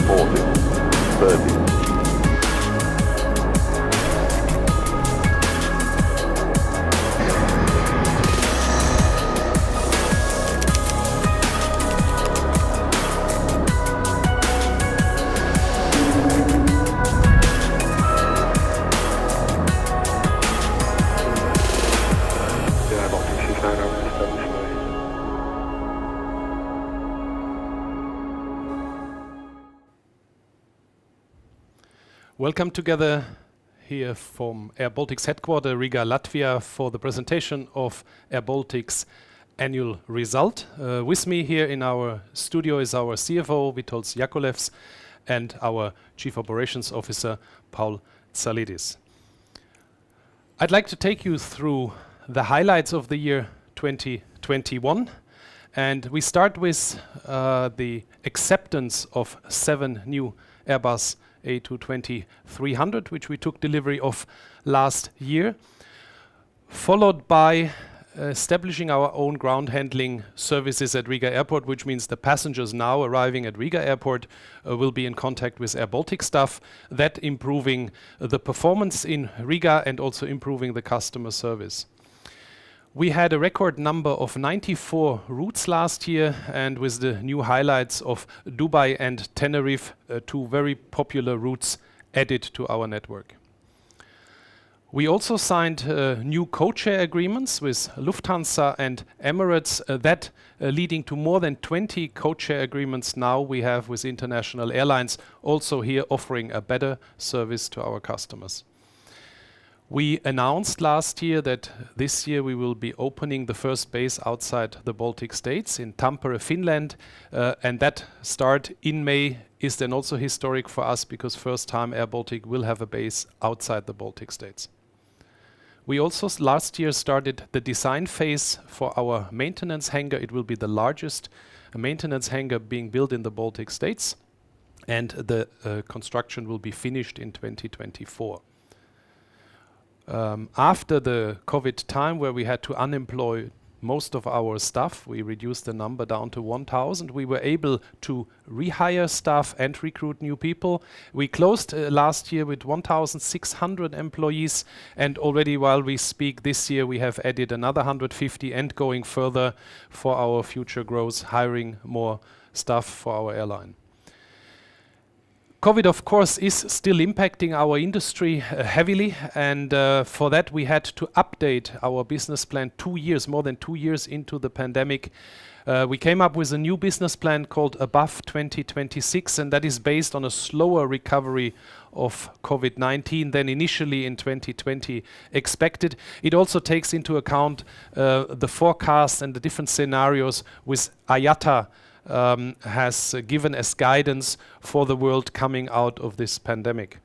40, 30. Welcome together here from airBaltic's headquarters, Riga, Latvia, for the presentation of airBaltic's annual result. With me here in our studio is our CFO, Vitols Yakovlevs, and our Chief Operations Officer, Paul Zalidis. I'd like to take you through the highlights of the year 2021. And we start with the acceptance of 7 new Airbus A220-300, which we took delivery of last year, followed by establishing our own ground handling services at Riga Airport, which means the passengers now arriving at Riga Airport will be in contact with airBaltic staff, that improving the performance in Riga and also improving the customer service. We had a record number of 94 routes last year, and with the new highlights of Dubai and Tenerife, 2 very popular routes added to our network. We also signed new codeshare agreements with Lufthansa and Emirates, that leading to more than 20 codeshare agreements now we have with international airlines, also here offering a better service to our customers. We announced last year that this year we will be opening the first base outside the Baltic states in Tampere, Finland, and that start in May is then also historic for us because first time airBaltic will have a base outside the Baltic states. We also last year started the design phase for our maintenance hangar. It will be the largest maintenance hangar being built in the Baltic states, and the construction will be finished in 2024. After the COVID time, where we had to unemploy most of our staff, we reduced the number down to 1,000. We were able to rehire staff and recruit new people. We closed last year with 1,600 employees, and already while we speak this year, we have added another 150 and going further for our future growth, hiring more staff for our airline. COVID, of course, is still impacting our industry heavily, and for that we had to update our business plan more than 2 years into the pandemic. We came up with a new business plan called Above 2026, and that is based on a slower recovery of COVID-19 than initially in 2020 expected. It also takes into account the forecast and the different scenarios with IATA has given as guidance for the world coming out of this pandemic.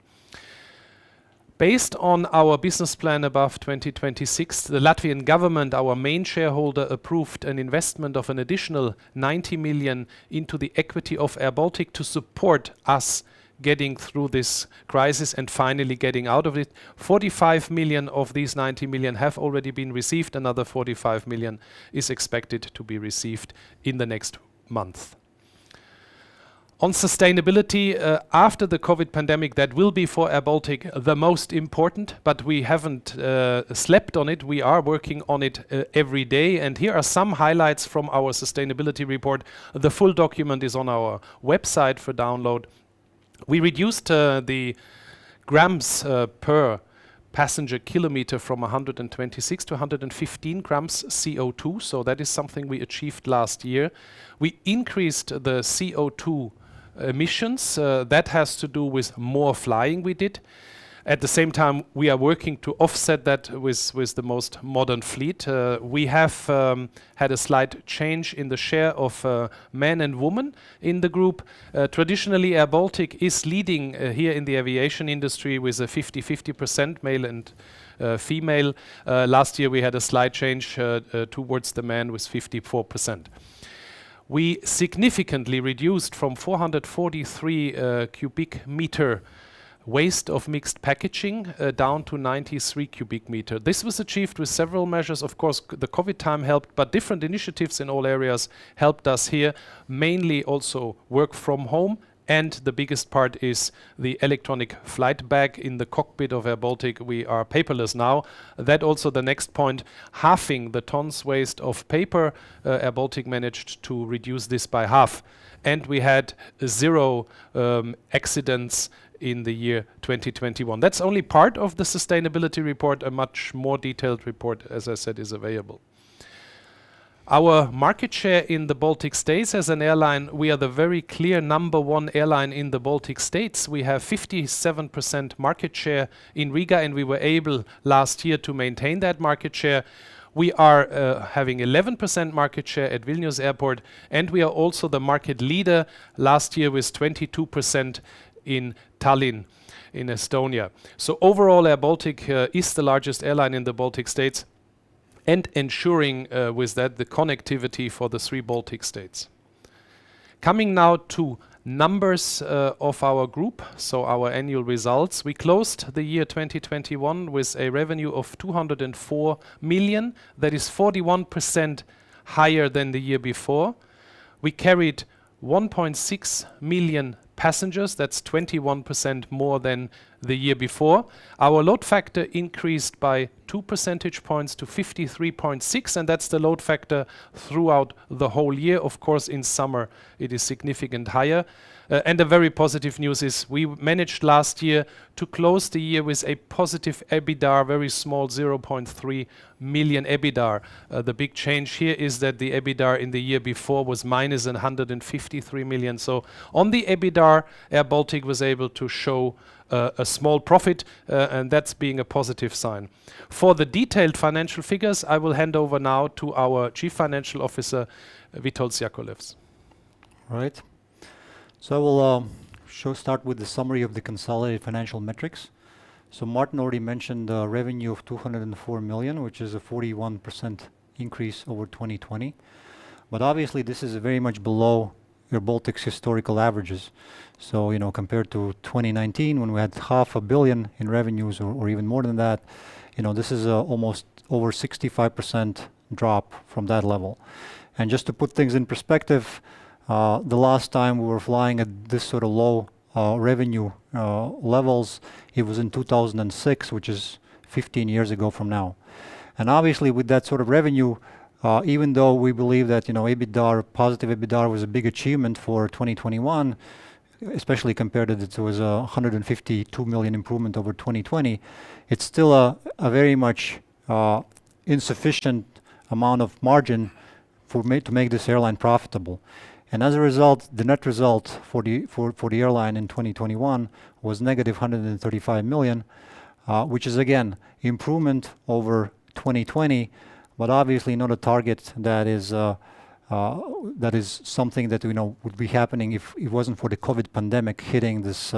Based on our business plan Above 2026, the Latvian government, our main shareholder, approved an investment of an additional 90 million into the equity of airBaltic to support us getting through this crisis and finally getting out of it. 45 million of these 90 million have already been received. Another 45 million is expected to be received in the next month. On sustainability, after the COVID pandemic, that will be for airBaltic the most important, but we haven't slept on it. We are working on it every day, and here are some highlights from our sustainability report. The full document is on our website for download. We reduced the grams per passenger kilometer from 126 to 115 grams CO2, so that is something we achieved last year. We increased the CO2 emissions. That has to do with more flying we did. At the same time, we are working to offset that with the most modern fleet. We have had a slight change in the share of men and women in the group. Traditionally, airBaltic is leading here in the aviation industry with a 50-50% male and female. Last year, we had a slight change towards the men with 54%. We significantly reduced from 443 cubic meter waste of mixed packaging down to 93 cubic meter. This was achieved with several measures. Of course, the COVID time helped, but different initiatives in all areas helped us here, mainly also work from home And the biggest part is the electronic flight bag in the cockpit of airBaltic. We are paperless now. That also the next point, halving the tons waste of paper. airBaltic managed to reduce this by half. And we had 0 accidents in the year 2021. That's only part of the sustainability report. A much more detailed report, as I said, is available. Our market share in the Baltic states as an airline, we are the very clear #1 airline in the Baltic states. We have 57% market share in Riga, and we were able last year to maintain that market share. We are having 11% market share at Vilnius Airport, and we are also the market leader last year with 22% in Tallinn in Estonia. So overall, airBaltic is the largest airline in the Baltic states, and ensuring with that the connectivity for the 3 Baltic states. Coming now to numbers of our group, so our annual results. We closed the year 2021 with a revenue of 204 million. That is 41% higher than the year before. We carried 1.6 million passengers. That's 21% more than the year before. Our load factor increased by 2 percentage points to 53.6, and that's the load factor throughout the whole year. Of course, in summer it is significant higher. And the very positive news is we managed last year to close the year with a positive EBITDA, very small 0.3 million EBITDA. The big change here is that the EBITDA in the year before was minus 153 million. So on the EBITDA, airBaltic was able to show a small profit, and that's being a positive sign. For the detailed financial figures, I will hand over now to our Chief Financial Officer, Witold Yakovlevs. All right. So I will start with the summary of the consolidated financial metrics. So Martin already mentioned revenue of 204 million, which is a 41% increase over 2020. But obviously this is very much below airBaltic's historical averages. So, you know, compared to 2019 when we had 500 million in revenues or even more than that, you know, this is almost over 65% drop from that level. And just to put things in perspective, the last time we were flying at this sort of low revenue levels, it was in 2006, which is 15 years ago from now. And obviously with that sort of revenue, even though we believe that, you know, EBITDA, positive EBITDA was a big achievement for 2021, especially compared to it was a 152 million improvement over 2020, it's still a very much insufficient amount of margin to make this airline profitable. And as a result, the net result for the airline in 2021 was negative 135 million, which is again improvement over 2020, but obviously not a target that is something that we know would be happening if it wasn't for the COVID pandemic hitting this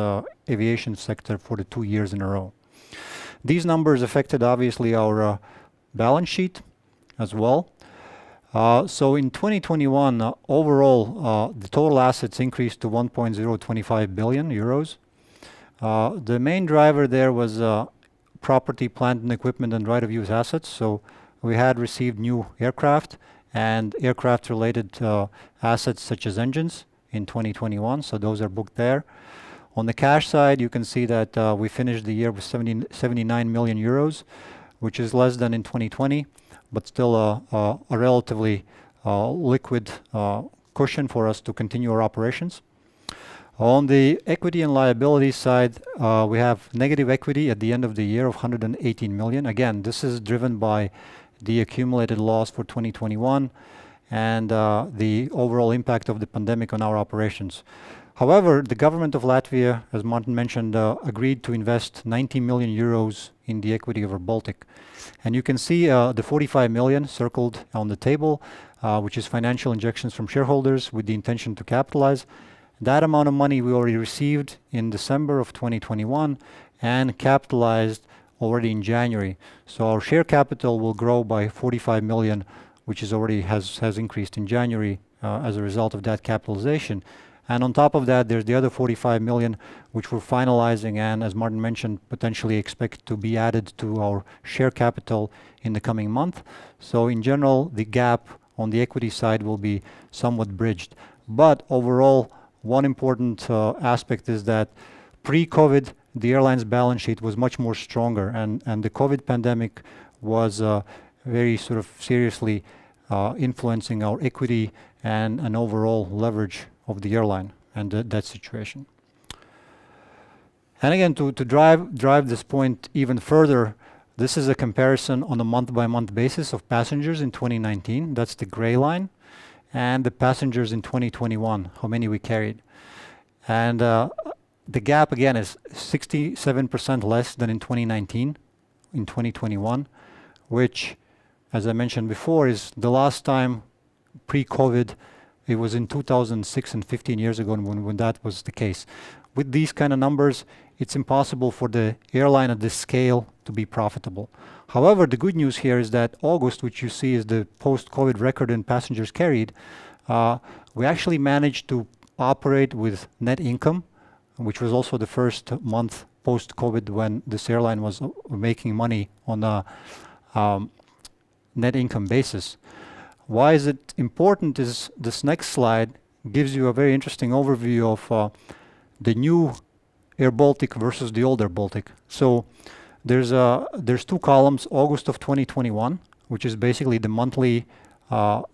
aviation sector for the 2 years in a row. These numbers affected obviously our balance sheet as well. So in 2021, overall, the total assets increased to 1.025 billion euros. The main driver there was property, plant and equipment and right-of-use assets. So we had received new aircraft and aircraft-related assets such as engines in 2021. So those are booked there. On the cash side, you can see that we finished the year with 79 million euros, which is less than in 2020. But still a relatively liquid cushion for us to continue our operations. On the equity and liability side, we have negative equity at the end of the year of 118 million. Again, this is driven by the accumulated loss for 2021 and the overall impact of the pandemic on our operations. However, the government of Latvia, as Martin mentioned, agreed to invest 90 million euros in the equity of airBaltic. And you can see the 45 million circled on the table, which is financial injections from shareholders with the intention to capitalize. That amount of money we already received in December of 2021 and capitalized already in January. So our share capital will grow by 45 million, which is already has increased in January as a result of that capitalization. And on top of that, there's the other 45 million, which we're finalizing and, as Martin mentioned, potentially expect to be added to our share capital in the coming month. So in general, the gap on the equity side will be somewhat bridged. But overall, one important aspect is that pre-COVID, the airline's balance sheet was much more stronger, and the COVID pandemic was very sort of seriously influencing our equity and an overall leverage of the airline and that situation. And again, to drive this point even further, this is a comparison on a month-by-month basis of passengers in 2019. That's the gray line, and the passengers in 2021, how many we carried. And the gap again is 67% less than in 2019, in 2021, which, as I mentioned before, is the last time pre-COVID. It was in 2006 and 15 years ago when that was the case. With these kind of numbers, it's impossible for the airline at this scale to be profitable. However, the good news here is that August, which you see is the post-COVID record in passengers carried, we actually managed to operate with net income, which was also the first month post-COVID when this airline was making money on a net income basis. Why is it important is this next slide gives you a very interesting overview of the new airBaltic versus the old airBaltic. So there's two columns, August of 2021, which is basically the monthly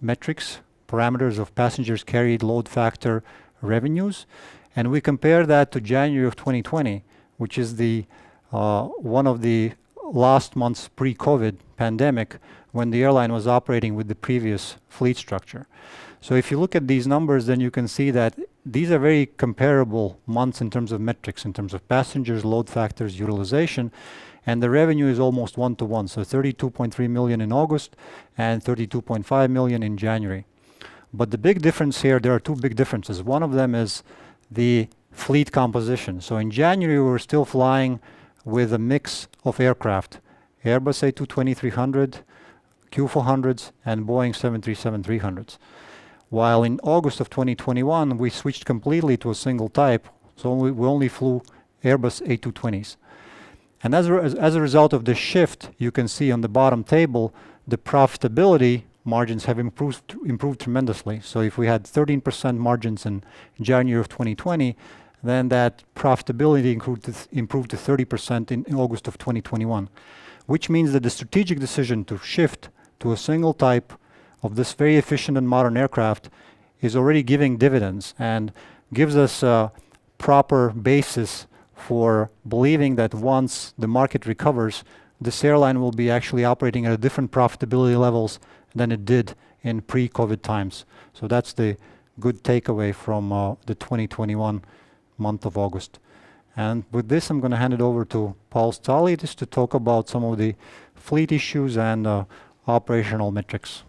metrics, parameters of passengers carried, load factor, revenues. And we compare that to January of 2020, which is the one of the last months pre-COVID pandemic when the airline was operating with the previous fleet structure. So if you look at these numbers, then you can see that these are very comparable months in terms of metrics, in terms of passengers, load factors, utilization, and the revenue is almost 1-to-1. So 32.3 million in August and 32.5 million in January. But the big difference here, there are two big differences. One of them is the fleet composition. So in January, we were still flying with a mix of aircraft, Airbus A220-300, Q400s, and Boeing 737-300s. While in August of 2021, we switched completely to a single type, so we only flew Airbus A220s. And as a result of this shift, you can see on the bottom table, the profitability margins have improved tremendously. So if we had 13% margins in January of 2020, then that profitability improved to 30% in August of 2021, which means that the strategic decision to shift to a single type of this very efficient and modern aircraft is already giving dividends and gives us a proper basis for believing that once the market recovers, this airline will be actually operating at a different profitability levels than it did in pre-COVID times. So that's the good takeaway from the 2021 month of August. And with this, I'm going to hand it over to Paul Stalitis to talk about some of the fleet issues and operational metrics.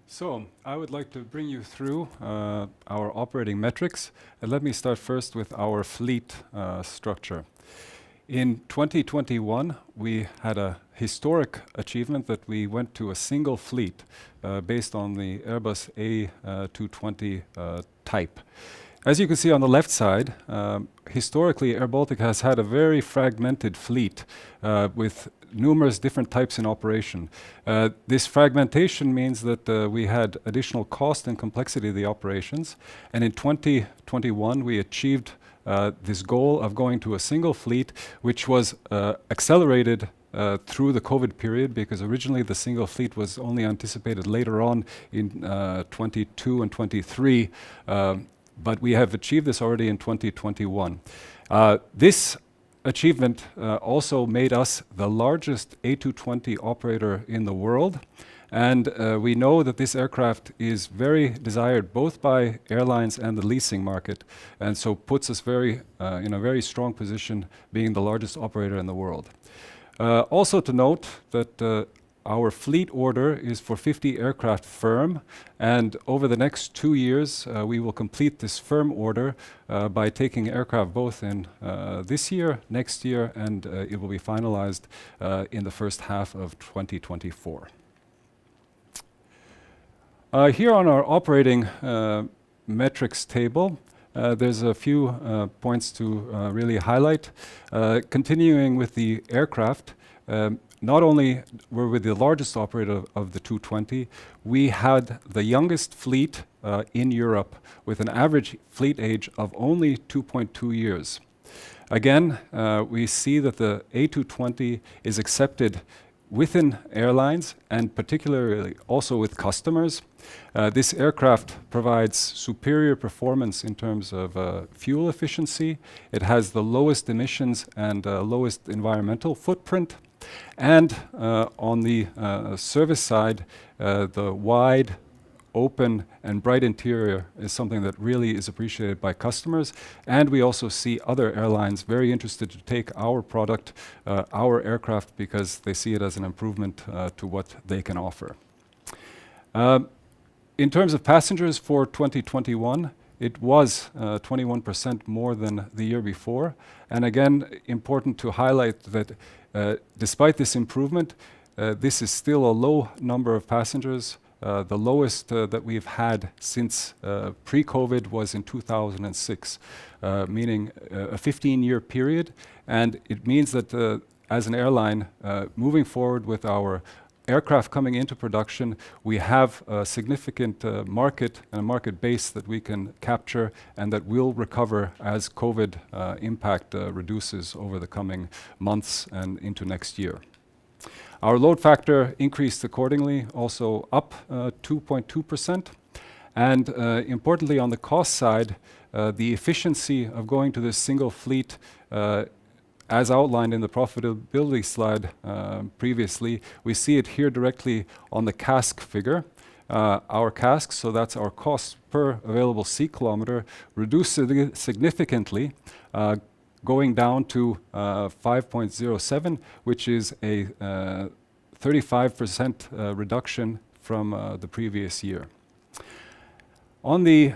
So I would like to bring you through our operating metrics. And let me start first with our fleet structure. In 2021, we had a historic achievement that we went to a single fleet based on the Airbus A220 type. As you can see on the left side, historically airBaltic has had a very fragmented fleet with numerous different types in operation. This fragmentation means that we had additional cost and complexity of the operations, and in 2021 we achieved this goal of going to a single fleet, which was accelerated through the COVID period, because originally the single fleet was only anticipated later on in 22 and 23, but we have achieved this already in 2021. This achievement also made us the largest A220 operator in the world, and we know that this aircraft is very desired both by airlines and the leasing market, and so puts us in a very strong position being the largest operator in the world. Also to note that our fleet order is for 50 aircraft firm, and over the next 2 years we will complete this firm order by taking aircraft both in this year, next year, and it will be finalized in the first half of 2024. Here on our operating metrics table, there's a few points to really highlight. Continuing with the aircraft, not only were we the largest operator of the 220, we had the youngest fleet in Europe with an average fleet age of only 2.2 years. Again, we see that the A220 is accepted within airlines and particularly also with customers. This aircraft provides superior performance in terms of fuel efficiency. It has the lowest emissions and lowest environmental footprint. And on the service side, the wide, open and bright interior is something that really is appreciated by customers. And we also see other airlines very interested to take our product, our aircraft, because they see it as an improvement to what they can offer. In terms of passengers for 2021, it was 21% more than the year before. And again, important to highlight that despite this improvement, this is still a low number of passengers. The lowest that we've had since pre-COVID was in 2006, meaning a 15-year period. And it means that as an airline, moving forward with our aircraft coming into production, we have a significant market and a market base that we can capture and that will recover as COVID impact reduces over the coming months and into next year. Our load factor increased accordingly, also up 2.2%. And importantly, on the cost side, the efficiency of going to this single fleet, as outlined in the profitability slide previously, we see it here directly on the CASK figure. Our CASK, so that's our cost per available seat kilometer, reduced significantly, going down to 5.07, which is a 35% reduction from the previous year. On the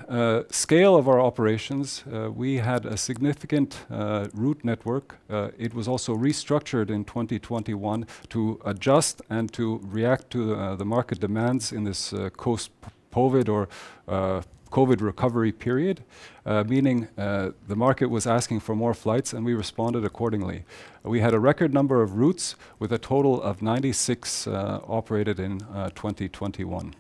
scale of our operations, we had a significant route network. It was also restructured in 2021 to adjust and to react to the market demands in this post-COVID or COVID recovery period, meaning the market was asking for more flights and we responded accordingly. We had a record number of routes with a total of 96 operated in 2021.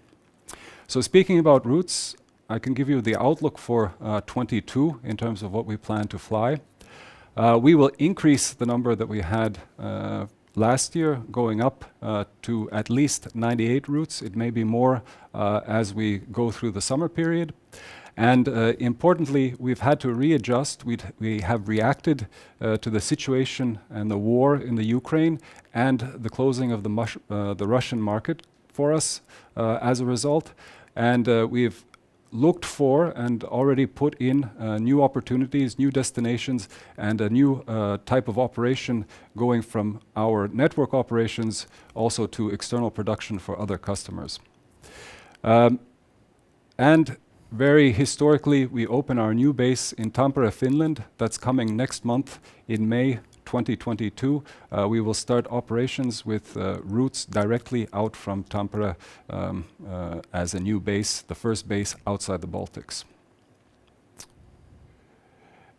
So speaking about routes, I can give you the outlook for 22 in terms of what we plan to fly. We will increase the number that we had last year, going up to at least 98 routes. It may be more as we go through the summer period. And importantly, we've had to readjust. We have reacted to the situation and the war in the Ukraine and the closing of the Russian market for us as a result. And we've looked for and already put in new opportunities, new destinations, and a new type of operation going from our network operations also to external production for other customers. And very historically, we open our new base in Tampere, Finland. That's coming next month in May 2022. We will start operations with routes directly out from Tampere as a new base, the first base outside the Baltics.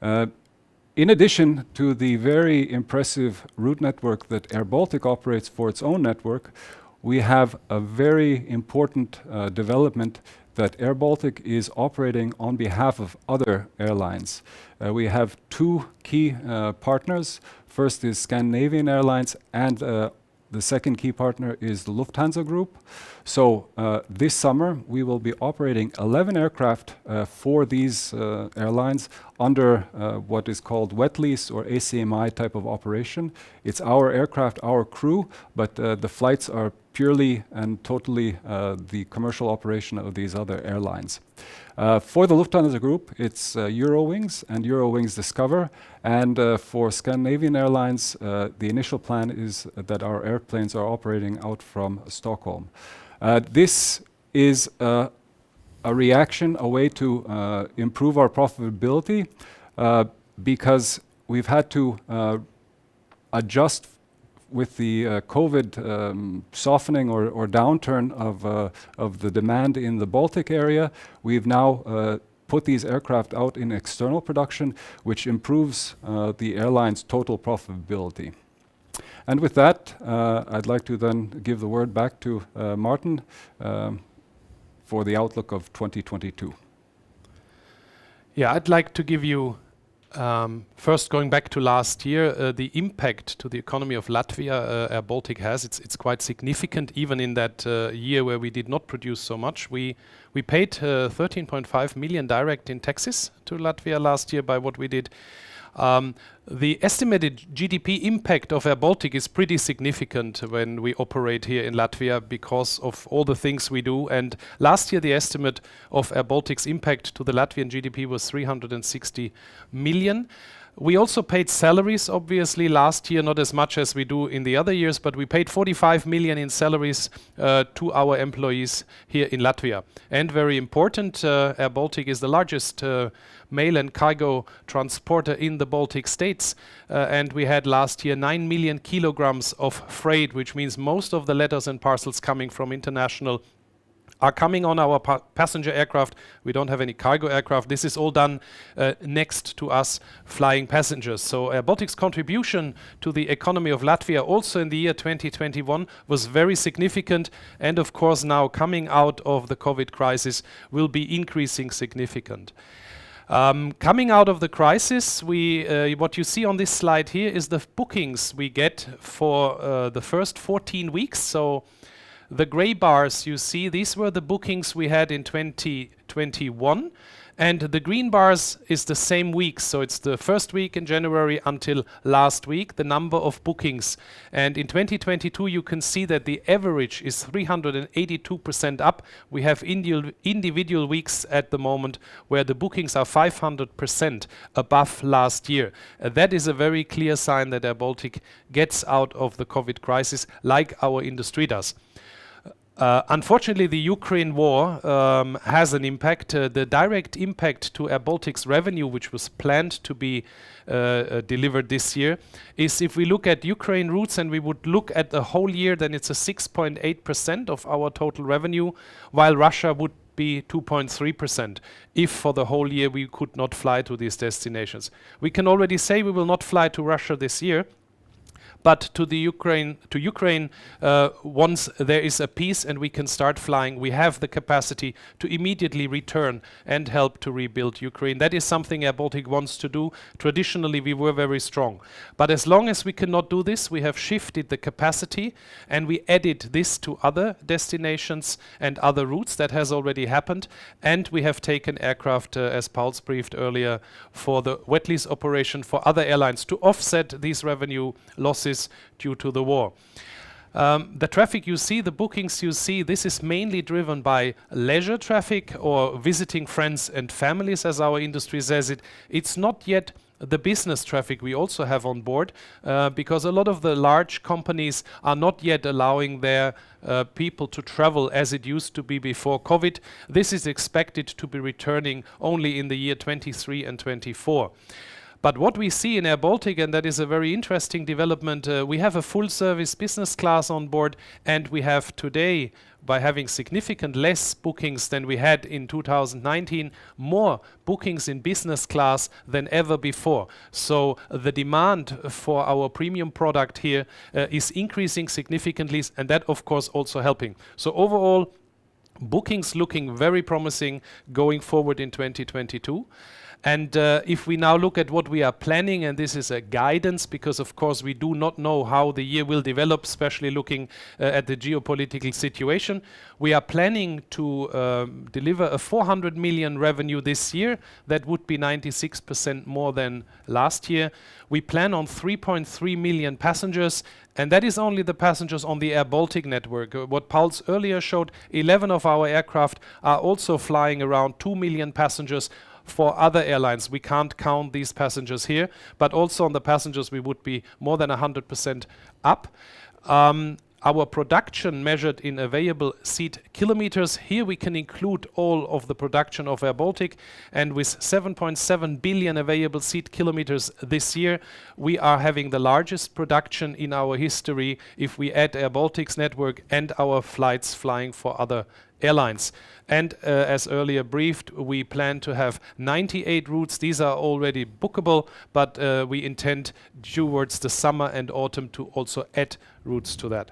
In addition to the very impressive route network that airBaltic operates for its own network, we have a very important development that airBaltic is operating on behalf of other airlines. We have two key partners. First is Scandinavian Airlines, and the second key partner is the Lufthansa Group. So this summer we will be operating 11 aircraft for these airlines under what is called wet lease or ACMI type of operation. It's our aircraft, our crew, but the flights are purely and totally the commercial operation of these other airlines. For the Lufthansa Group, it's Eurowings and Eurowings Discover. And for Scandinavian Airlines, the initial plan is that our airplanes are operating out from Stockholm. This is a reaction, a way to improve our profitability because we've had to adjust with the COVID softening or downturn of the demand in the Baltic area. We've now put these aircraft out in external production, which improves the airline's total profitability. And with that, I'd like to then give the word back to Martin for the outlook of 2022. Yeah, I'd like to give you, first going back to last year, the impact to the economy of Latvia airBaltic has. It's quite significant, even in that year where we did not produce so much. We paid 13.5 million direct in taxes to Latvia last year by what we did. The estimated GDP impact of airBaltic is pretty significant when we operate here in Latvia because of all the things we do. And last year, the estimate of airBaltic's impact to the Latvian GDP was 360 million. We also paid salaries, obviously, last year, not as much as we do in the other years, but we paid 45 million in salaries to our employees here in Latvia. And very important, airBaltic is the largest mail and cargo transporter in the Baltic states. And we had last year 9 million kilograms of freight, which means most of the letters and parcels coming from international are coming on our passenger aircraft. We don't have any cargo aircraft. This is all done next to us flying passengers. So airBaltic's contribution to the economy of Latvia also in the year 2021 was very significant, and of course now coming out of the COVID crisis will be increasing significant. Coming out of the crisis, what you see on this slide here is the bookings we get for the first 14 weeks. So the gray bars you see, these were the bookings we had in 2021, and the green bars is the same week. So it's the first week in January until last week, the number of bookings. And in 2022, you can see that the average is 382% up. We have individual weeks at the moment where the bookings are 500% above last year. That is a very clear sign that airBaltic gets out of the COVID crisis like our industry does. Unfortunately, the Ukraine war has an impact. The direct impact to airBaltic's revenue, which was planned to be delivered this year, is if we look at Ukraine routes and we would look at the whole year, then it's a 6.8% of our total revenue, while Russia would be 2.3% if for the whole year we could not fly to these destinations. We can already say we will not fly to Russia this year, but to Ukraine, once there is a peace and we can start flying, we have the capacity to immediately return and help to rebuild Ukraine. That is something airBaltic wants to do. Traditionally, we were very strong. But as long as we cannot do this, we have shifted the capacity and we added this to other destinations and other routes. That has already happened. And we have taken aircraft, as Pauls briefed earlier, for the wet lease operation for other airlines to offset these revenue losses due to the war. The traffic you see, the bookings you see, this is mainly driven by leisure traffic or visiting friends and families, as our industry says it. It's not yet the business traffic we also have on board, because a lot of the large companies are not yet allowing their people to travel as it used to be before COVID. This is expected to be returning only in the year 23 and 24. But what we see in airBaltic, and that is a very interesting development, we have a full service business class on board, and we have today, by having significant less bookings than we had in 2019, more bookings in business class than ever before. So the demand for our premium product here is increasing significantly, and that of course also helping. So overall, bookings looking very promising going forward in 2022. And if we now look at what we are planning, and this is a guidance because of course we do not know how the year will develop, especially looking at the geopolitical situation. We are planning to deliver a 400 million revenue this year. That would be 96% more than last year. We plan on 3.3 million passengers, and that is only the passengers on the airBaltic network. What Pauls earlier showed, 11 of our aircraft are also flying around 2 million passengers for other airlines. We can't count these passengers here, but also on the passengers we would be more than 100% up. Our production measured in available seat kilometers, here we can include all of the production of airBaltic, and with 7.7 billion available seat kilometers this year, we are having the largest production in our history if we add airBaltic's network and our flights flying for other airlines. And as earlier briefed, we plan to have 98 routes. These are already bookable, but we intend towards the summer and autumn to also add routes to that.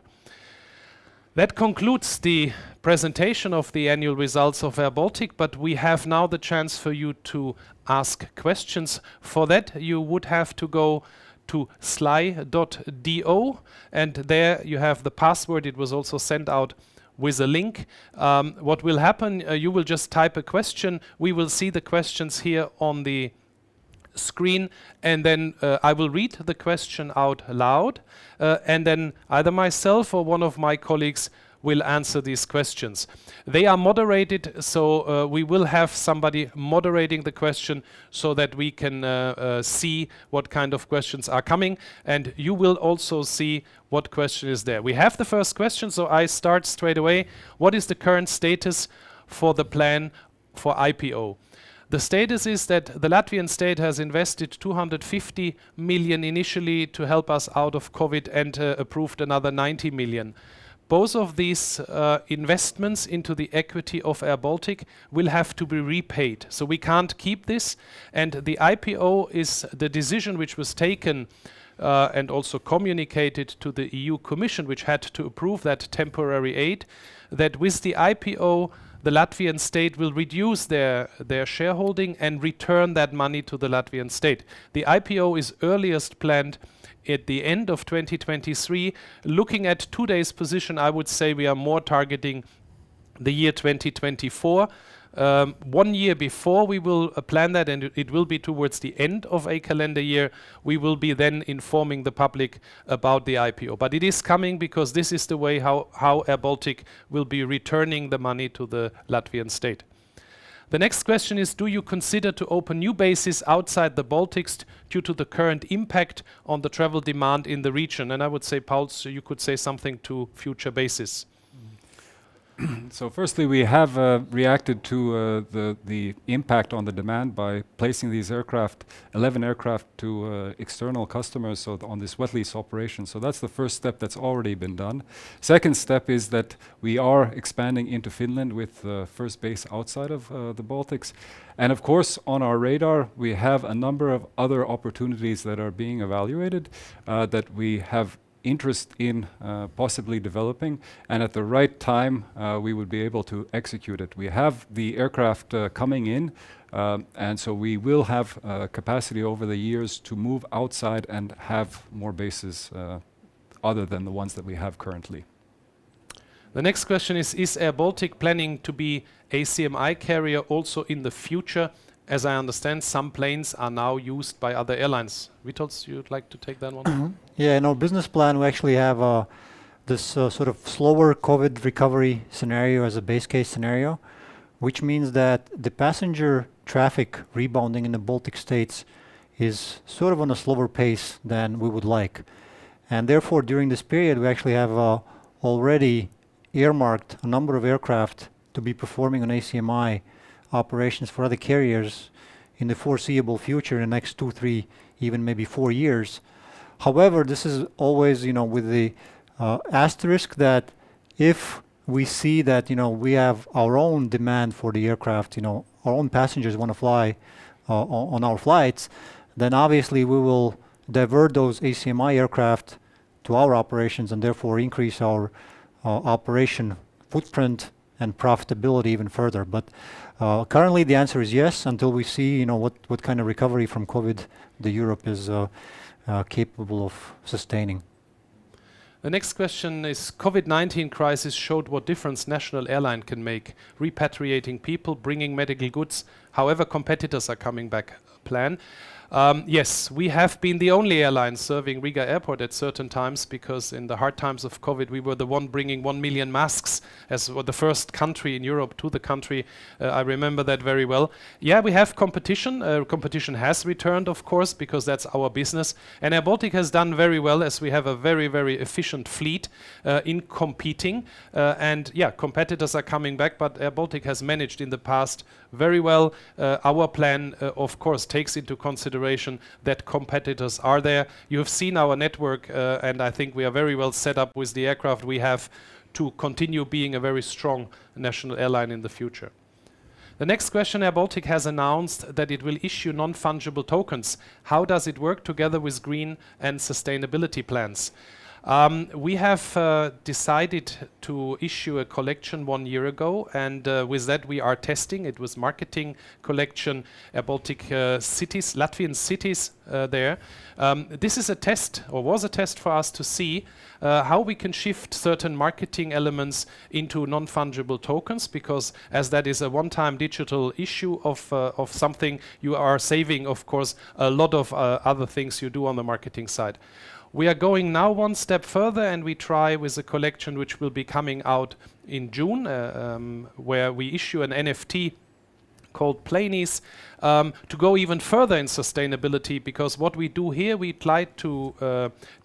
That concludes the presentation of the annual results of airBaltic, but we have now the chance for you to ask questions. For that, you would have to go to sly.do, and there you have the password. It was also sent out with a link. What will happen, you will just type a question. We will see the questions here on the screen, and then I will read the question out loud, and then either myself or one of my colleagues will answer these questions. They are moderated, so we will have somebody moderating the question so that we can see what kind of questions are coming, and you will also see what question is there. We have the first question, so I start straight away. What is the current status for the plan for IPO? The status is that the Latvian state has invested 250 million initially to help us out of COVID and approved another 90 million. Both of these investments into the equity of airBaltic will have to be repaid. So we can't keep this. And the IPO is the decision which was taken and also communicated to the EU Commission, which had to approve that temporary aid, that with the IPO, the Latvian state will reduce their shareholding and return that money to the Latvian state. The IPO is earliest planned at the end of 2023. Looking at today's position, I would say we are more targeting the year 2024. 1 year before we will plan that, and it will be towards the end of a calendar year. We will be then informing the public about the IPO. But it is coming because this is the way how airBaltic will be returning the money to the Latvian state. The next question is, do you consider to open new bases outside the Baltics due to the current impact on the travel demand in the region? And I would say, Paul, so you could say something to future bases. So firstly, we have reacted to the impact on the demand by placing these 11 aircraft to external customers, so on this wet lease operation. So that's the first step that's already been done. Second step is that we are expanding into Finland with the first base outside of the Baltics. And of course, on our radar, we have a number of other opportunities that are being evaluated that we have interest in possibly developing, and at the right time we would be able to execute it. We have the aircraft coming in, and so we will have capacity over the years to move outside and have more bases other than the ones that we have currently. The next question is airBaltic planning to be a CMI carrier also in the future? As I understand, some planes are now used by other airlines. Witold, you'd like to take that one? Yeah, in our business plan, we actually have this sort of slower COVID recovery scenario as a base case scenario, which means that the passenger traffic rebounding in the Baltic states is sort of on a slower pace than we would like. And therefore, during this period, we actually have already earmarked a number of aircraft to be performing on ACMI operations for other carriers in the foreseeable future, in the next 2, 3, even maybe 4 years. However, this is always, with the asterisk that if we see that, we have our own demand for the aircraft, our own passengers want to fly on our flights, then obviously we will divert those ACMI aircraft to our operations and therefore increase our operation footprint and profitability even further. But currently the answer is yes, until we see what kind of recovery from COVID the Europe is capable of sustaining. The next question is, COVID-19 crisis showed what difference national airline can make, repatriating people, bringing medical goods, however competitors are coming back plan. Yes, we have been the only airline serving Riga Airport at certain times, because in the hard times of COVID, we were the one bringing 1 million masks as the first country in Europe to the country. I remember that very well. Yeah, we have competition. Competition has returned, of course, because that's our business. And airBaltic has done very well, as we have a very, very efficient fleet in competing. And yeah, competitors are coming back, but airBaltic has managed in the past very well. Our plan, of course, takes into consideration that competitors are there. You have seen our network, and I think we are very well set up with the aircraft we have to continue being a very strong national airline in the future. The next question, airBaltic has announced that it will issue non-fungible tokens. How does it work together with green and sustainability plans? We have decided to issue a collection 1 year ago, and with that we are testing. It was marketing collection, airBaltic cities, Latvian cities there. This is a test, or was a test for us to see how we can shift certain marketing elements into non-fungible tokens, because as that is a one-time digital issue of something, you are saving, of course, a lot of other things you do on the marketing side. We are going now one step further, and we try with a collection which will be coming out in June, where we issue an NFT called Planies, to go even further in sustainability, because what we do here, we try to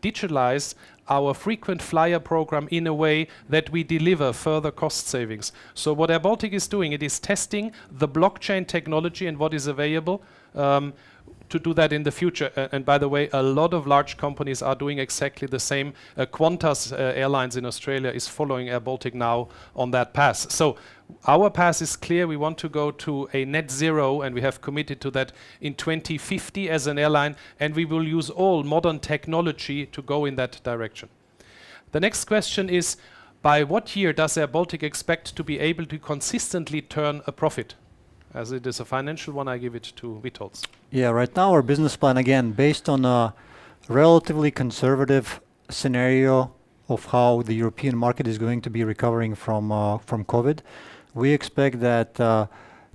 digitalize our frequent flyer program in a way that we deliver further cost savings. So what airBaltic is doing, it is testing the blockchain technology and what is available to do that in the future. And by the way, a lot of large companies are doing exactly the same. Qantas Airlines in Australia is following airBaltic now on that path. So our path is clear. We want to go to a net zero, and we have committed to that in 2050 as an airline, and we will use all modern technology to go in that direction. The next question is, by what year does airBaltic expect to be able to consistently turn a profit? As it is a financial one, I give it to Vitolds. Yeah, right now our business plan, again, based on a relatively conservative scenario of how the European market is going to be recovering from COVID, we expect that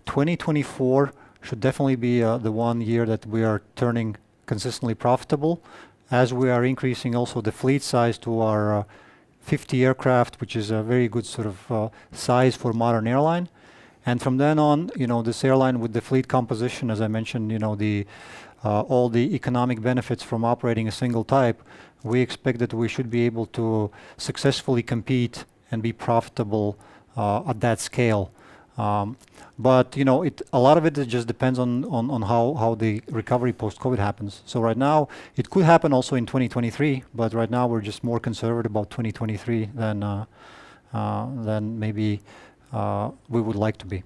2024 should definitely be the 1 year that we are turning consistently profitable, as we are increasing also the fleet size to our 50 aircraft, which is a very good sort of size for modern airline. And from then on, you know, this airline with the fleet composition, as I mentioned, you know, all the economic benefits from operating a single type, we expect that we should be able to successfully compete and be profitable at that scale. But you know, a lot of it just depends on how the recovery post-COVID happens. So right now, it could happen also in 2023, but right now we're just more conservative about 2023 than maybe we would like to be.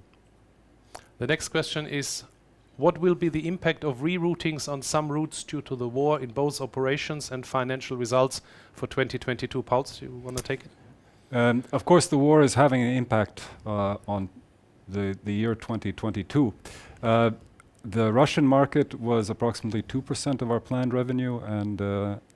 The next question is, what will be the impact of reroutings on some routes due to the war in both operations and financial results for 2022? Pauls, do you want to take it? Of course, the war is having an impact on the year 2022. The Russian market was approximately 2% of our planned revenue, and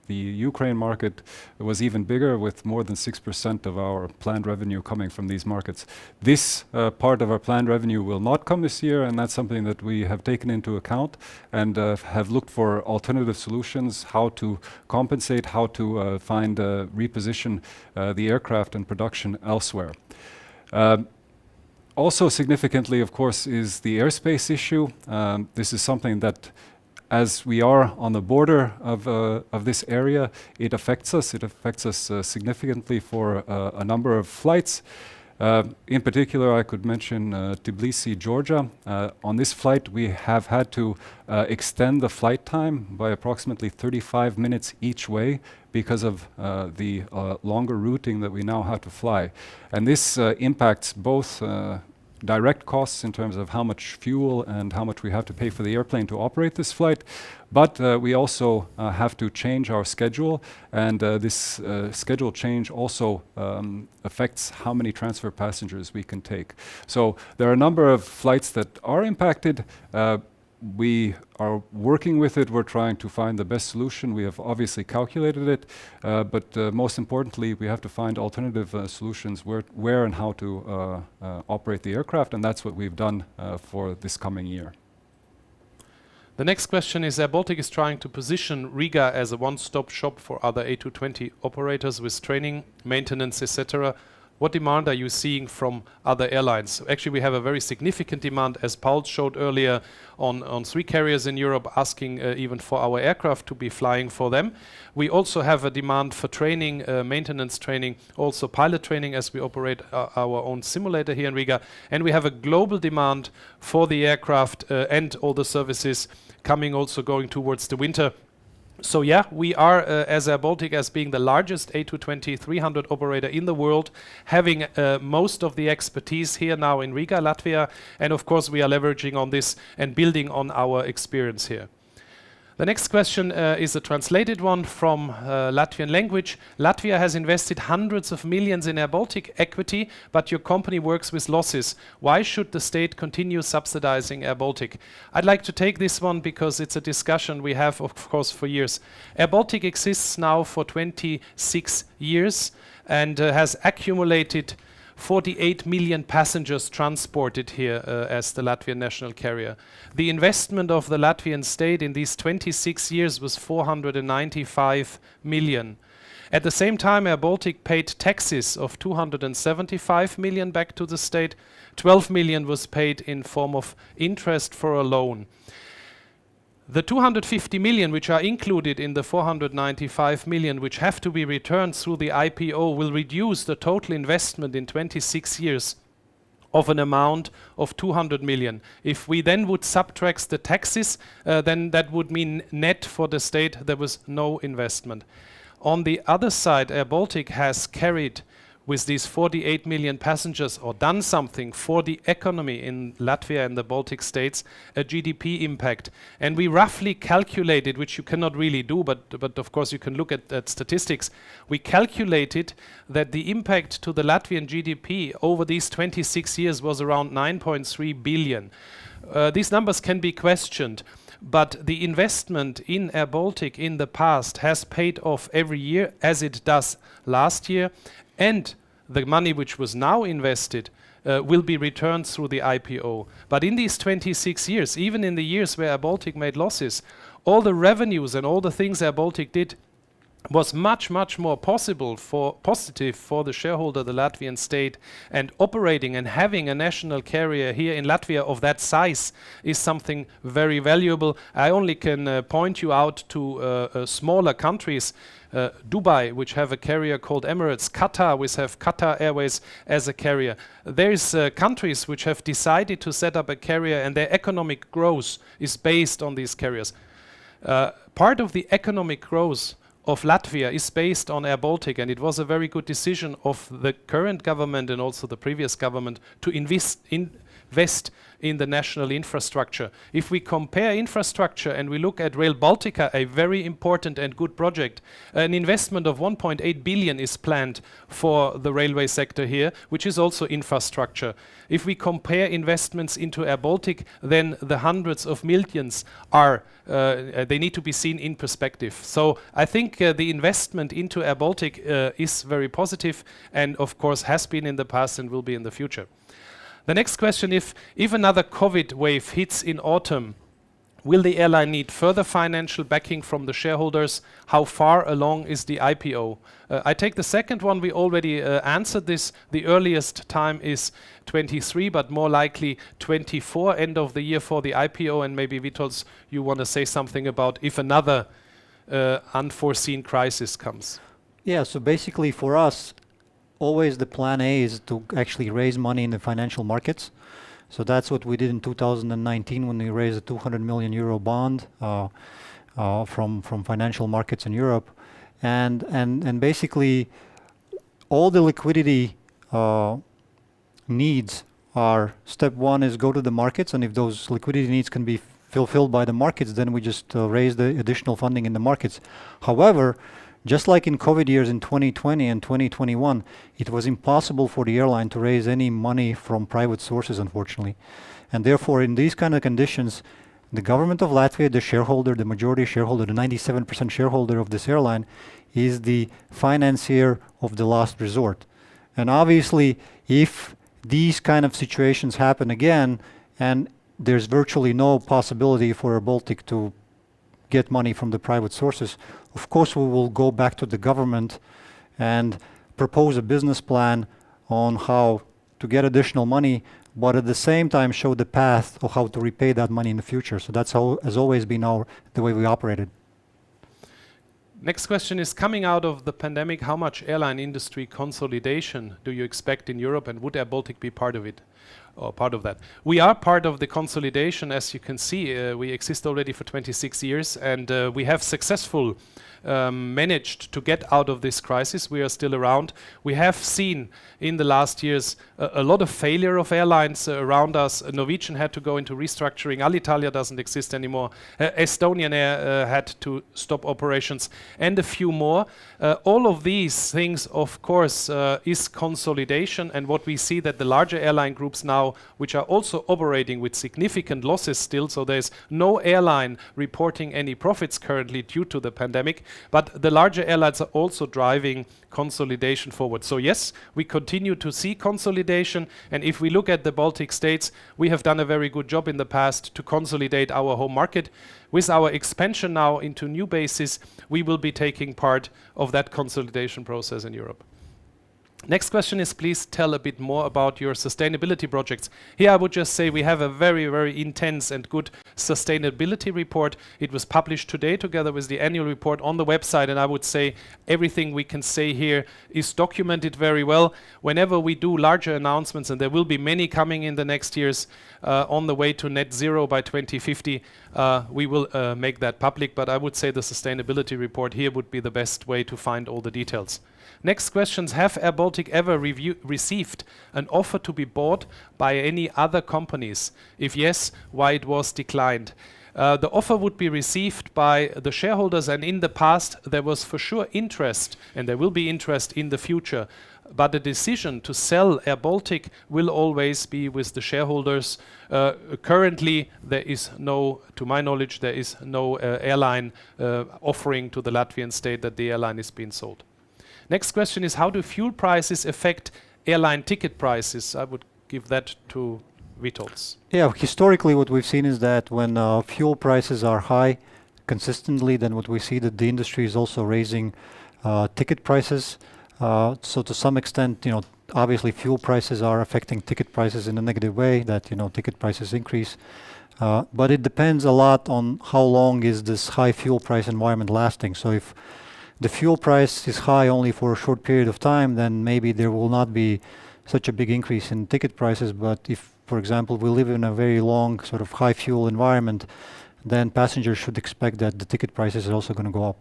the Ukraine market was even bigger, with more than 6% of our planned revenue coming from these markets. This part of our planned revenue will not come this year, and that's something that we have taken into account and have looked for alternative solutions, how to compensate, how to find reposition the aircraft and production elsewhere. Also significantly, of course, is the airspace issue. This is something that, as we are on the border of this area, it affects us. It affects us significantly for a number of flights. In particular, I could mention Tbilisi, Georgia. On this flight, we have had to extend the flight time by approximately 35 minutes each way because of the longer routing that we now have to fly. And this impacts both direct costs in terms of how much fuel and how much we have to pay for the airplane to operate this flight, but we also have to change our schedule, and this schedule change also affects how many transfer passengers we can take. So there are a number of flights that are impacted. We are working with it. We're trying to find the best solution. We have obviously calculated it, but most importantly, we have to find alternative solutions where and how to operate the aircraft, and that's what we've done for this coming year. The next question is, airBaltic is trying to position Riga as a one-stop shop for other A220 operators with training, maintenance, etc. What demand are you seeing from other airlines? Actually, we have a very significant demand, as Paul showed earlier, on 3 carriers in Europe asking even for our aircraft to be flying for them. We also have a demand for training, maintenance training, also pilot training, as we operate our own simulator here in Riga. And we have a global demand for the aircraft and all the services coming, also going towards the winter. So yeah, we are as airBaltic as being the largest A220-300 operator in the world, having most of the expertise here now in Riga, Latvia, and of course we are leveraging on this and building on our experience here. The next question is a translated one from Latvian language. Latvia has invested hundreds of millions in airBaltic equity, but your company works with losses. Why should the state continue subsidizing airBaltic? I'd like to take this one because it's a discussion we have, of course, for years. airBaltic exists now for 26 years and has accumulated 48 million passengers transported here as the Latvian national carrier. The investment of the Latvian state in these 26 years was 495 million. At the same time, airBaltic paid taxes of 275 million back to the state. 12 million was paid in form of interest for a loan. The 250 million, which are included in the 495 million, which have to be returned through the IPO, will reduce the total investment in 26 years of an amount of 200 million. If we then would subtract the taxes, then that would mean net for the state there was no investment. On the other side, airBaltic has carried with these 48 million passengers or done something for the economy in Latvia and the Baltic states, a GDP impact. And we roughly calculated, which you cannot really do, but of course you can look at statistics. We calculated that the impact to the Latvian GDP over these 26 years was around 9.3 billion. These numbers can be questioned, but the investment in airBaltic in the past has paid off every year, as it does last year. And the money which was now invested will be returned through the IPO. But in these 26 years, even in the years where airBaltic made losses, all the revenues and all the things airBaltic did was much, much more positive for the shareholder, the Latvian state, and operating and having a national carrier here in Latvia of that size is something very valuable. I only can point you out to smaller countries, Dubai, which have a carrier called Emirates, Qatar, which have Qatar Airways as a carrier. There's countries which have decided to set up a carrier and their economic growth is based on these carriers. Part of the economic growth of Latvia is based on airBaltic, and it was a very good decision of the current government and also the previous government to invest in the national infrastructure. If we compare infrastructure and we look at Rail Baltica, a very important and good project, an investment of 1.8 billion is planned for the railway sector here, which is also infrastructure. If we compare investments into airBaltic, then the hundreds of millions are, they need to be seen in perspective. So I think the investment into airBaltic is very positive and of course has been in the past and will be in the future. The next question, if another COVID wave hits in autumn, will the airline need further financial backing from the shareholders? How far along is the IPO? I take the second one, we already answered this. The earliest time is 23, but more likely 24, end of the year for the IPO. And maybe Vitols, you want to say something about if another unforeseen crisis comes. Yeah, so basically for us, always the plan A is to actually raise money in the financial markets. So that's what we did in 2019 when we raised a 200 million euro bond from financial markets in Europe. And basically all the liquidity needs are, step one is go to the markets, and if those liquidity needs can be fulfilled by the markets, then we just raise the additional funding in the markets. However, just like in COVID years in 2020 and 2021, it was impossible for the airline to raise any money from private sources, unfortunately. And therefore, in these kind of conditions, the government of Latvia, the shareholder, the majority shareholder, the 97% shareholder of this airline, is the financier of the last resort. And obviously, if these kind of situations happen again, and there's virtually no possibility for airBaltic to get money from the private sources, of course we will go back to the government and propose a business plan on how to get additional money, but at the same time show the path of how to repay that money in the future. So that's how has always been the way we operated. Next question is, coming out of the pandemic, how much airline industry consolidation do you expect in Europe, and would airBaltic be part of it? or part of that. We are part of the consolidation, as you can see. We exist already for 26 years, and we have successful managed to get out of this crisis. We are still around. We have seen in the last years a lot of failure of airlines around us. Norwegian had to go into restructuring. Alitalia doesn't exist anymore. Estonian Air had to stop operations, and a few more. All of these things, of course, is consolidation, and what we see that the larger airline groups now, which are also operating with significant losses still, so there's no airline reporting any profits currently due to the pandemic, but the larger airlines are also driving consolidation forward. So yes, we continue to see consolidation, and if we look at the Baltic states, we have done a very good job in the past to consolidate our home market. With our expansion now into new bases, we will be taking part of that consolidation process in Europe. Next question is, please tell a bit more about your sustainability projects. Here I would just say we have a very, very intense and good sustainability report. It was published today together with the annual report on the website, and I would say everything we can say here is documented very well. Whenever we do larger announcements, and there will be many coming in the next years on the way to net zero by 2050, we will make that public, but I would say the sustainability report here would be the best way to find all the details. Next questions. Have airBaltic ever received an offer to be bought by any other companies? If yes, why it was declined? The offer would be received by the shareholders, and in the past there was for sure interest, and there will be interest in the future. But the decision to sell airBaltic will always be with the shareholders. Currently, there is no, to my knowledge, there is no airline offering to the Latvian state that the airline is being sold. Next question is, how do fuel prices affect airline ticket prices? I would give that to Vitolds. Yeah, historically what we've seen is that when fuel prices are high consistently, then what we see that the industry is also raising ticket prices. So to some extent, obviously fuel prices are affecting ticket prices in a negative way, that, ticket prices increase. But it depends a lot on how long is this high fuel price environment lasting. So if the fuel price is high only for a short period of time, then maybe there will not be such a big increase in ticket prices. But if, for example, we live in a very long sort of high fuel environment, then passengers should expect that the ticket prices are also going to go up.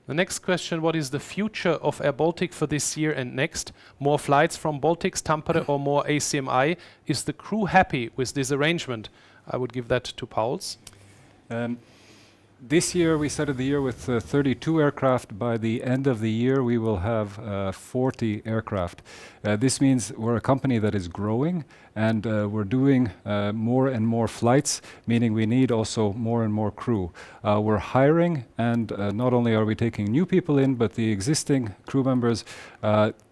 The next question, what is the future of airBaltic for this year and next? More flights from Baltics, Tampere, or more ACMI? Is the crew happy with this arrangement? I would give that to Pauls. This year we started the year with 32 aircraft. By the end of the year we will have 40 aircraft. This means we're a company that is growing, and we're doing more and more flights, meaning we need also more and more crew. We're hiring, and not only are we taking new people in, but the existing crew members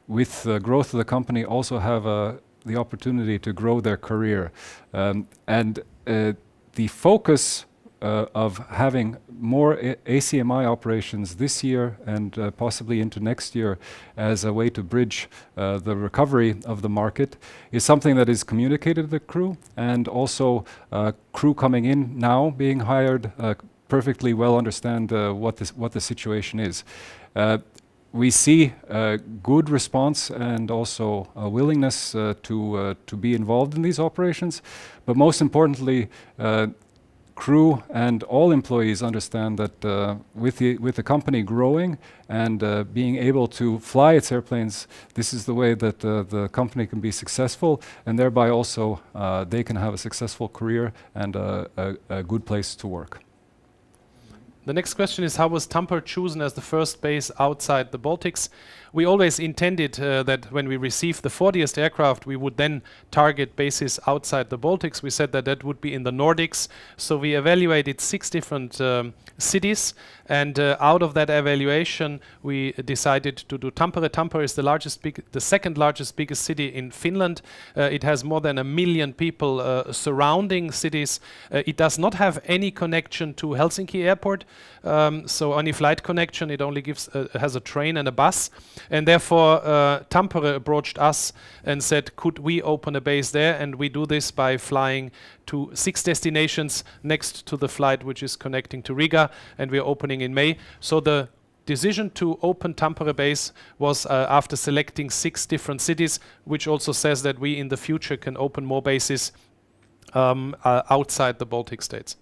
with the growth of the company also have the opportunity to grow their career. The focus of having more ACMI operations this year and possibly into next year as a way to bridge the recovery of the market is something that is communicated to the crew, and also crew coming in now being hired perfectly well understand what the situation is. We see good response and also a willingness to be involved in these operations, but most importantly, crew and all employees understand that with the company growing and being able to fly its airplanes, this is the way that the company can be successful, and thereby also they can have a successful career and a good place to work. The next question is, how was Tampere chosen as the first base outside the Baltics? We always intended that when we received the 40th aircraft, we would then target bases outside the Baltics. We said that that would be in the Nordics. So we evaluated 6 different cities, and out of that evaluation, we decided to do Tampere. Tampere is the second largest, biggest city in Finland. It has more than 1 million people surrounding cities. It does not have any connection to Helsinki Airport. So any flight connection, it only has a train and a bus. And therefore, Tampere approached us and said, could we open a base there? And we do this by flying to 6 destinations next to the flight which is connecting to Riga, and we're opening in May. So the decision to open Tampere base was after selecting 6 different cities, which also says that we in the future can open more bases outside the Baltic states.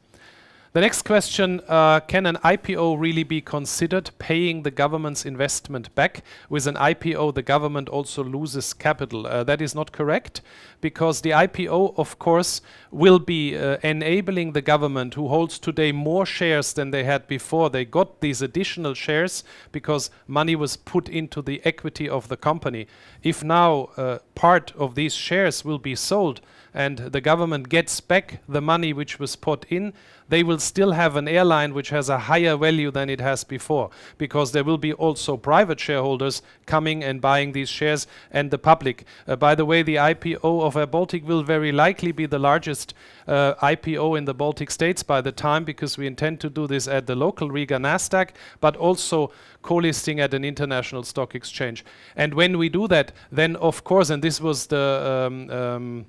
The next question, can an IPO really be considered paying the government's investment back? With an IPO, the government also loses capital. That is not correct, because the IPO, of course, will be enabling the government, who holds today more shares than they had before. They got these additional shares because money was put into the equity of the company. If now part of these shares will be sold and the government gets back the money which was put in, they will still have an airline which has a higher value than it has before, because there will be also private shareholders coming and buying these shares, and the public. By the way, the IPO of airBaltic will very likely be the largest IPO in the Baltic states by the time, because we intend to do this at the local Riga Nasdaq, but also co-listing at an international stock exchange. And when we do that, then of course, and this was the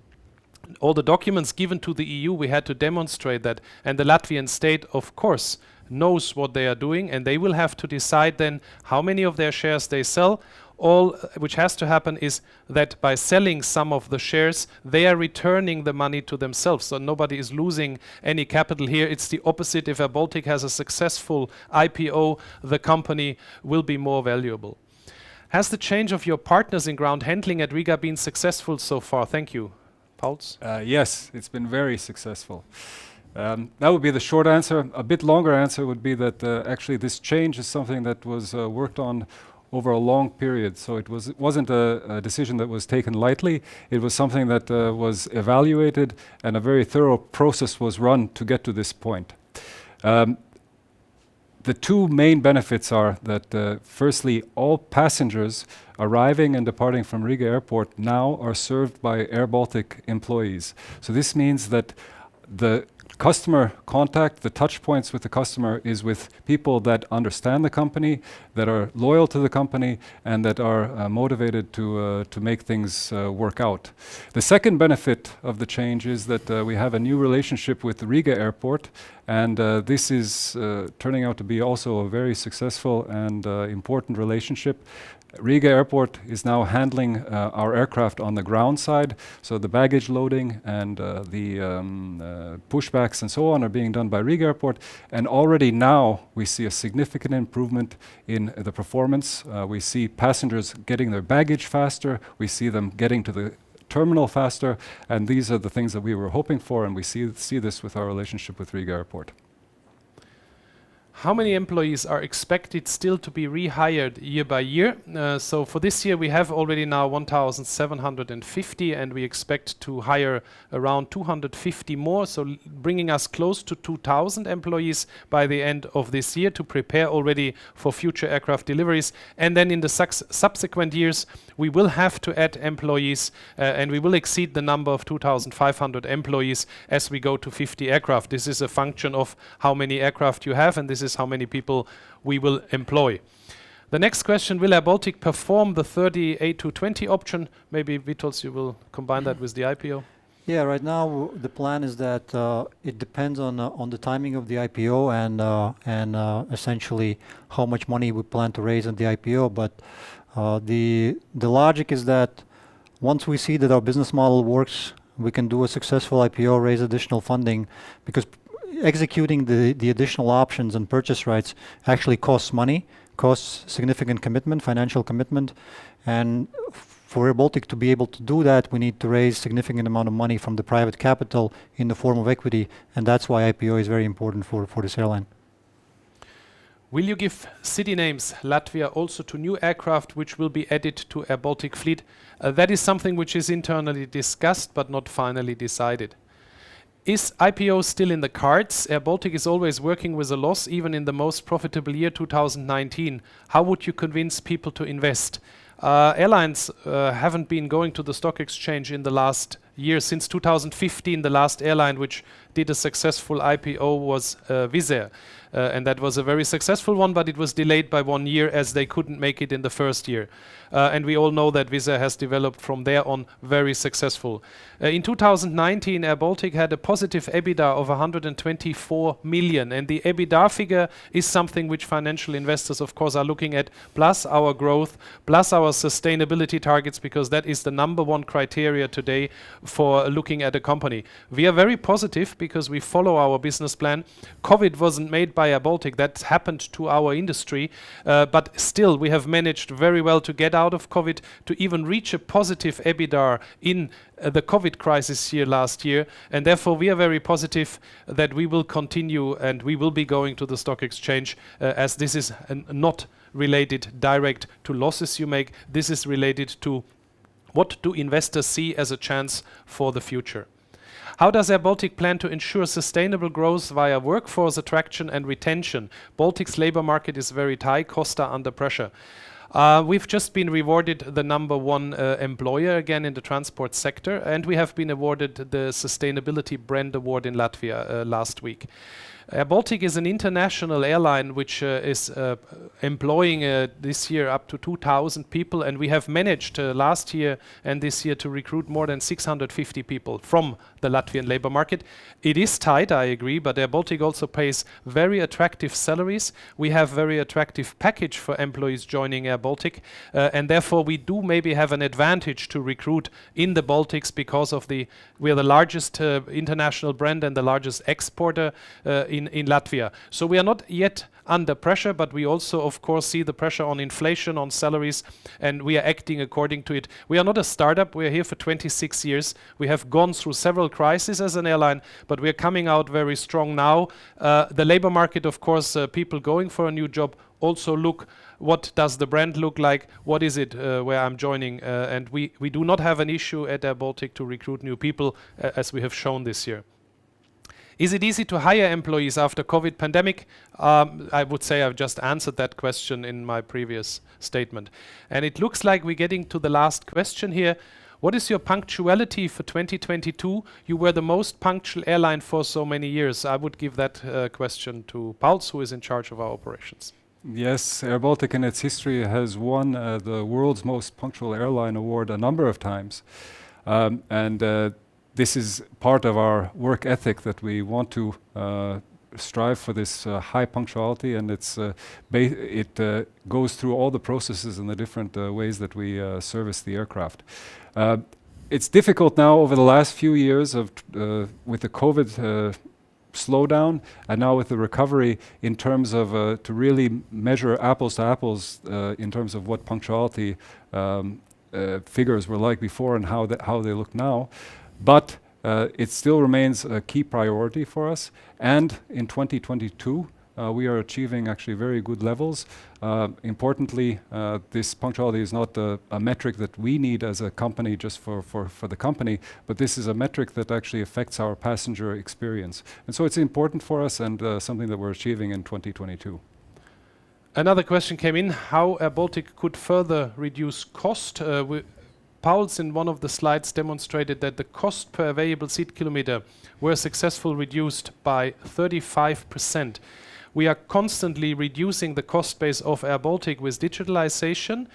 all the documents given to the EU, we had to demonstrate that. And the Latvian state, of course, knows what they are doing, and they will have to decide then how many of their shares they sell. All which has to happen is that by selling some of the shares, they are returning the money to themselves. So nobody is losing any capital here. It's the opposite. If airBaltic has a successful IPO, the company will be more valuable. Has the change of your partners in ground handling at Riga been successful so far? Thank you. Pauls? Yes, it's been very successful. That would be the short answer. A bit longer answer would be that actually this change is something that was worked on over a long period. So it wasn't a decision that was taken lightly. It was something that was evaluated, and a very thorough process was run to get to this point. The 2 main benefits are that, firstly, all passengers arriving and departing from Riga Airport now are served by airBaltic employees. So this means that the customer contact, the touch points with the customer, is with people that understand the company, that are loyal to the company, and that are motivated to make things work out. The second benefit of the change is that we have a new relationship with the Riga Airport, and this is turning out to be also a very successful and important relationship. Riga Airport is now handling our aircraft on the ground side, so the baggage loading and the pushbacks and so on are being done by Riga Airport, and already now we see a significant improvement in the performance. We see passengers getting their baggage faster, we see them getting to the terminal faster, and these are the things that we were hoping for, and we see this with our relationship with Riga Airport. How many employees are expected still to be rehired year by year? So for this year we have already now 1,750, and we expect to hire around 250 more, so bringing us close to 2,000 employees by the end of this year to prepare already for future aircraft deliveries. And then in the subsequent years we will have to add employees, and we will exceed the number of 2,500 employees as we go to 50 aircraft. This is a function of how many aircraft you have, and this is how many people we will employ. The next question, will airBaltic perform the 30 A220 option? Maybe Vitols, you will combine that with the IPO. Yeah, right now the plan is that it depends on the timing of the IPO and essentially how much money we plan to raise on the IPO. But the logic is that once we see that our business model works, we can do a successful IPO, raise additional funding, because executing the additional options and purchase rights actually costs money, costs significant commitment, financial commitment, and for airBaltic to be able to do that, we need to raise significant amount of money from the private capital in the form of equity, and that's why IPO is very important for this airline. Will you give city names Latvia also to new aircraft which will be added to airBaltic fleet? That is something which is internally discussed but not finally decided. Is IPO still in the cards? airBaltic is always working with a loss, even in the most profitable year 2019. How would you convince people to invest? Airlines haven't been going to the stock exchange in the last year. Since 2015, the last airline which did a successful IPO was Wizz Air. and that was a very successful one, but it was delayed by 1 year as they couldn't make it in the first year. And we all know that Wizz Air has developed from there on very successful. In 2019, airBaltic had a positive EBITDA of 124 million, and the EBITDA figure is something which financial investors, of course, are looking at, plus our growth, plus our sustainability targets, because that is the number one criteria today for looking at a company. We are very positive because we follow our business plan. COVID wasn't made by airBaltic, that happened to our industry, but still we have managed very well to get out of COVID, to even reach a positive EBITDA in the COVID crisis year last year, and therefore we are very positive that we will continue and we will be going to the stock exchange, as this is not related direct to losses you make. This is related to what do investors see as a chance for the future. How does airBaltic plan to ensure sustainable growth via workforce attraction and retention? Baltic's labor market is very tight, costs are under pressure. We've just been rewarded the #1 employer again in the transport sector, and we have been awarded the Sustainability Brand Award in Latvia last week. airBaltic is an international airline which is employing this year up to 2,000 people, and we have managed last year and this year to recruit more than 650 people from the Latvian labor market. It is tight, I agree, but airBaltic also pays very attractive salaries. We have very attractive package for employees joining airBaltic, and therefore we do maybe have an advantage to recruit in the Baltics because of we are the largest international brand and the largest exporter in Latvia. So we are not yet under pressure, but we also, of course, see the pressure on inflation, on salaries, and we are acting according to it. We are not a startup. We are here for 26 years. We have gone through several crises as an airline, but we are coming out very strong now. The labor market, of course, people going for a new job also look, what does the brand look like? What is it where I'm joining? And we do not have an issue at airBaltic to recruit new people, as we have shown this year. Is it easy to hire employees after COVID pandemic? I would say I've just answered that question in my previous statement. And it looks like we're getting to the last question here. What is your punctuality for 2022? You were the most punctual airline for so many years. I would give that question to Pauls, who is in charge of our operations. Yes, airBaltic in its history has won the world's most punctual airline award a number of times. This is part of our work ethic, that we want to strive for this high punctuality, and it goes through all the processes and the different ways that we service the aircraft. It's difficult now over the last few years with the COVID slowdown and now with the recovery in terms of to really measure apples to apples in terms of what punctuality figures were like before and how they look now. But it still remains a key priority for us. And in 2022, we are achieving actually very good levels. Importantly, this punctuality is not a metric that we need as a company just for the company, but this is a metric that actually affects our passenger experience. And so it's important for us and something that we're achieving in 2022. Another question came in, how airBaltic could further reduce cost. Pauls in one of the slides demonstrated that the cost per available seat kilometer were successfully reduced by 35%. We are constantly reducing the cost base of airBaltic with digitalization,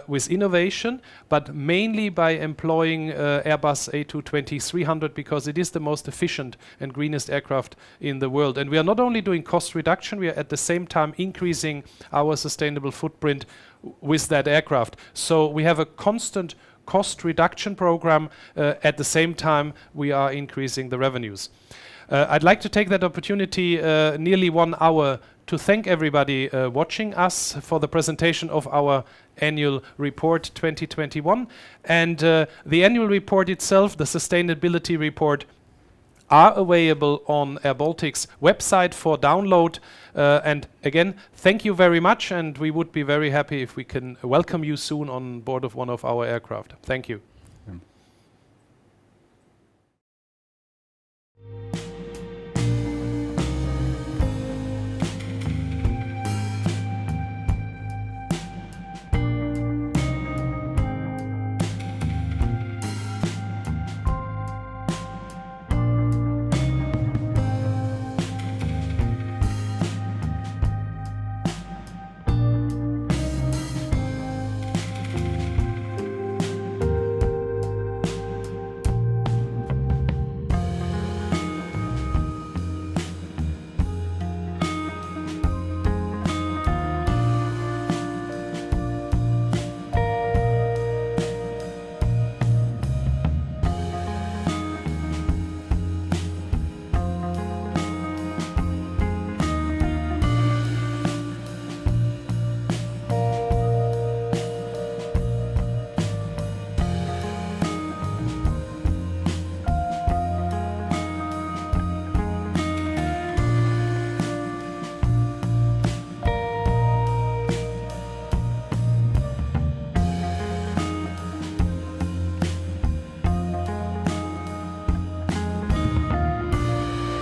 with innovation, but mainly by employing Airbus A220-300 because it is the most efficient and greenest aircraft in the world. And we are not only doing cost reduction, we are at the same time increasing our sustainable footprint with that aircraft. So we have a constant cost reduction program. At the same time, we are increasing the revenues. I'd like to take that opportunity, nearly 1 hour, to thank everybody watching us for the presentation of our annual report 2021. And the annual report itself, the sustainability report, are available on airBaltic's website for download. And again, thank you very much, and we would be very happy if we can welcome you soon on board of one of our aircraft. Thank you.